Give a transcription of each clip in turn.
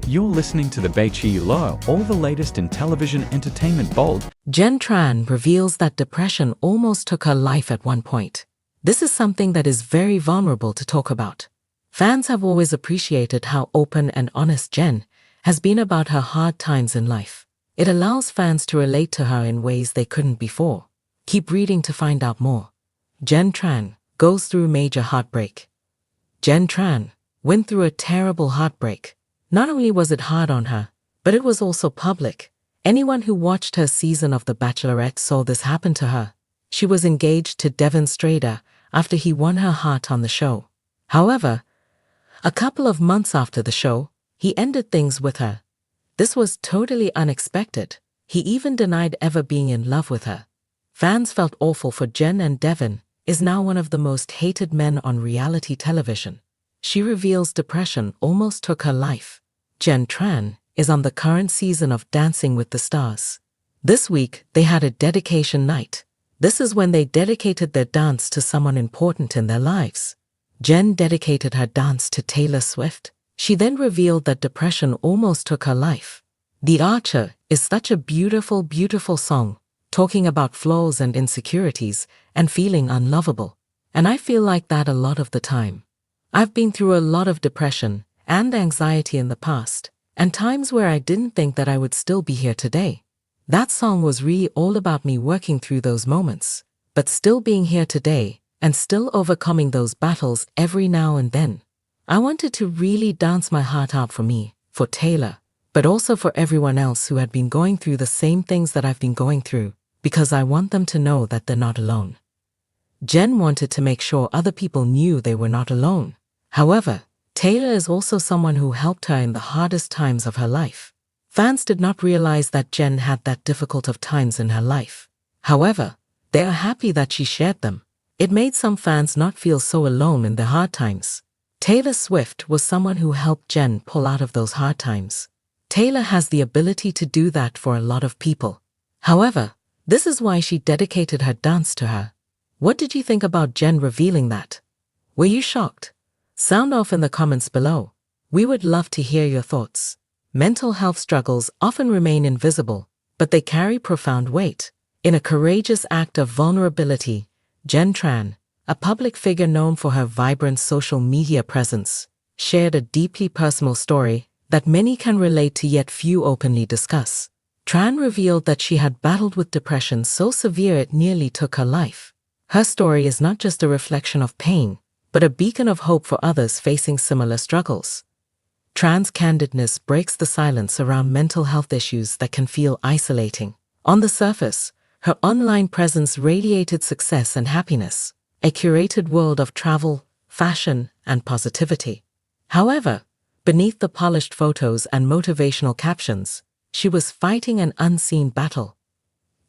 You're listening to the Bachelor, all the latest in television entertainment bold. Jenn Tran reveals that depression almost took her life at one point. This is something that is very vulnerable to talk about. Fans have always appreciated how open and honest Jenn has been about her hard times in life. It allows fans to relate to her in ways they couldn't before. Keep reading to find out more. Jenn Tran goes through major heartbreak. Jenn Tran went through a terrible heartbreak. Not only was it hard on her, but it was also public. Anyone who watched her season of The Bachelorette saw this happen to her. She was engaged to Devon Strader after he won her heart on the show. However, a couple of months after the show, he ended things with her. This was totally unexpected. He even denied ever being in love with her. Fans felt awful for Jenn, and Devon is now one of the most hated men on reality television. She reveals depression almost took her life. Jenn Tran is on the current season of Dancing with the Stars. This week, they had a dedication night. This is when they dedicated their dance to someone important in their lives. Jenn dedicated her dance to Taylor Swift. She then revealed that depression almost took her life. The Archer is such a beautiful, beautiful song, talking about flaws and insecurities and feeling unlovable. And I feel like that a lot of the time. I've been through a lot of depression and anxiety in the past, and times where I didn't think that I would still be here today. That song was really all about me working through those moments, but still being here today and still overcoming those battles every now and then. I wanted to really dance my heart out for me, for Taylor, but also for everyone else who had been going through the same things that I've been going through, because I want them to know that they're not alone. Jenn wanted to make sure other people knew they were not alone. However, Taylor is also someone who helped her in the hardest times of her life. Fans did not realize that Jenn had that difficult of times in her life. However, they are happy that she shared them. It made some fans not feel so alone in their hard times. Taylor Swift was someone who helped Jenn pull out of those hard times. Taylor has the ability to do that for a lot of people. However, this is why she dedicated her dance to her. What did you think about Jenn revealing that? Were you shocked? Sound off in the comments below. We would love to hear your thoughts. Mental health struggles often remain invisible, but they carry profound weight. In a courageous act of vulnerability, Jenn Tran, a public figure known for her vibrant social media presence, shared a deeply personal story that many can relate to yet few openly discuss. Tran revealed that she had battled with depression so severe it nearly took her life. Her story is not just a reflection of pain, but a beacon of hope for others facing similar struggles. Tran's candidness breaks the silence around mental health issues that can feel isolating. On the surface, her online presence radiated success and happiness, a curated world of travel, fashion, and positivity. However, beneath the polished photos and motivational captions, she was fighting an unseen battle.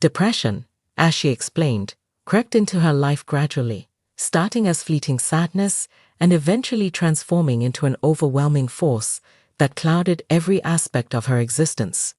Depression, as she explained, crept into her life gradually, starting as fleeting sadness and eventually transforming into an overwhelming force that clouded every aspect of her existence.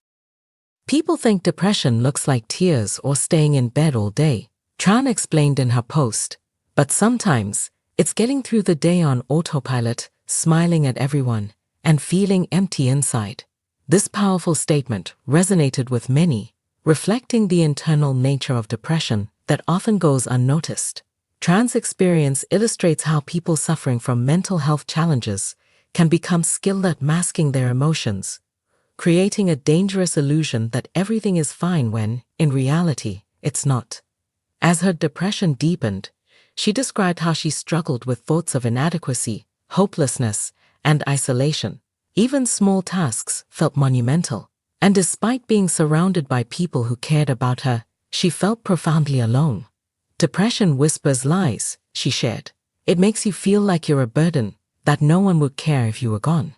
People think depression looks like tears or staying in bed all day, Tran explained in her post, but sometimes it's getting through the day on autopilot, smiling at everyone, and feeling empty inside. This powerful statement resonated with many, reflecting the internal nature of depression that often goes unnoticed. Tran's experience illustrates how people suffering from mental health challenges can become skilled at masking their emotions, creating a dangerous illusion that everything is fine when, in reality, it's not. As her depression deepened, she described how she struggled with thoughts of inadequacy, hopelessness, and isolation. Even small tasks felt monumental, and despite being surrounded by people who cared about her, she felt profoundly alone. Depression whispers lies, she shared. It makes you feel like you're a burden, that no one would care if you were gone.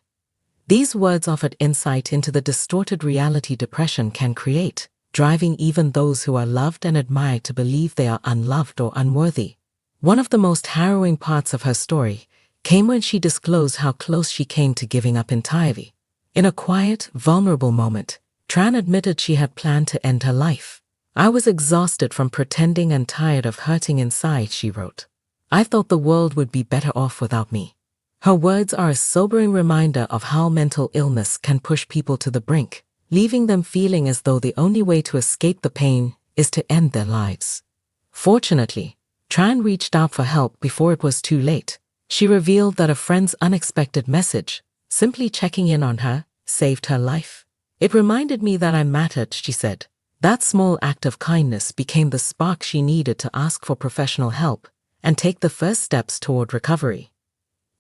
These words offered insight into the distorted reality depression can create, driving even those who are loved and admired to believe they are unloved or unworthy. One of the most harrowing parts of her story came when she disclosed how close she came to giving up entirely. In a quiet, vulnerable moment, Tran admitted she had planned to end her life. "I was exhausted from pretending and tired of hurting inside," she wrote. "I thought the world would be better off without me. Her words are a sobering reminder of how mental illness can push people to the brink, leaving them feeling as though the only way to escape the pain is to end their lives. Fortunately, Tran reached out for help before it was too late. She revealed that a friend's unexpected message, simply checking in on her, saved her life. It reminded me that I mattered, she said. That small act of kindness became the spark she needed to ask for professional help and take the first steps toward recovery.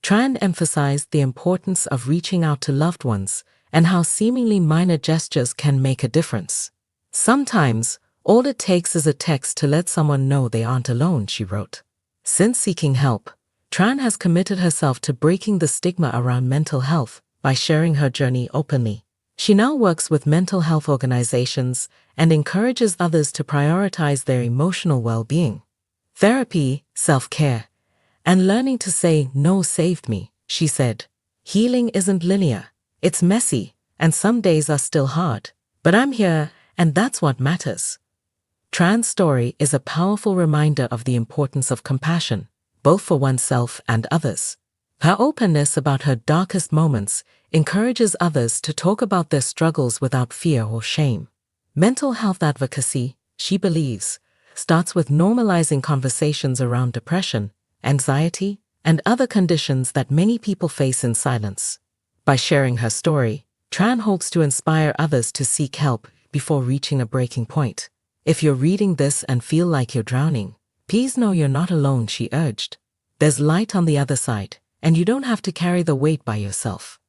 Tran emphasized the importance of reaching out to loved ones and how seemingly minor gestures can make a difference. Sometimes, all it takes is a text to let someone know they aren't alone, she wrote. Since seeking help, Tran has committed herself to breaking the stigma around mental health by sharing her journey openly. She now works with mental health organizations and encourages others to prioritize their emotional well-being. Therapy, self-care, and learning to say no saved me, she said. Healing isn't linear, it's messy, and some days are still hard. But I'm here, and that's what matters. Tran's story is a powerful reminder of the importance of compassion, both for oneself and others. Her openness about her darkest moments encourages others to talk about their struggles without fear or shame. Mental health advocacy, she believes, starts with normalizing conversations around depression, anxiety, and other conditions that many people face in silence. By sharing her story, Tran hopes to inspire others to seek help before reaching a breaking point. If you're reading this and feel like you're drowning, please know you're not alone, she urged. There's light on the other side, and you don't have to carry the weight by yourself.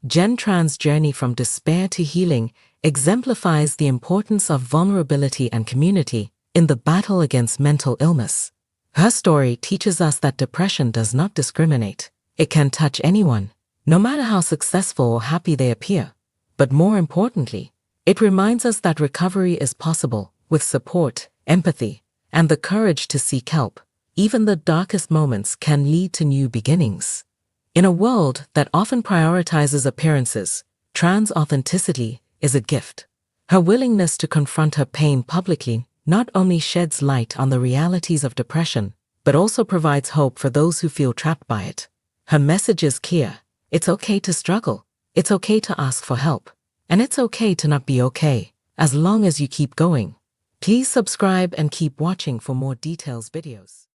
Jenn Tran's journey from despair to healing exemplifies the importance of vulnerability and community in the battle against mental illness. Her story teaches us that depression does not discriminate. It can touch anyone, no matter how successful or happy they appear. But more importantly, it reminds us that recovery is possible with support, empathy, and the courage to seek help. Even the darkest moments can lead to new beginnings. In a world that often prioritizes appearances, Tran's authenticity is a gift. Her willingness to confront her pain publicly not only sheds light on the realities of depression, but also provides hope for those who feel trapped by it. Her message is clear. It's okay to struggle. It's okay to ask for help. And it's okay to not be okay, as long as you keep going. Please subscribe and keep watching for more details videos.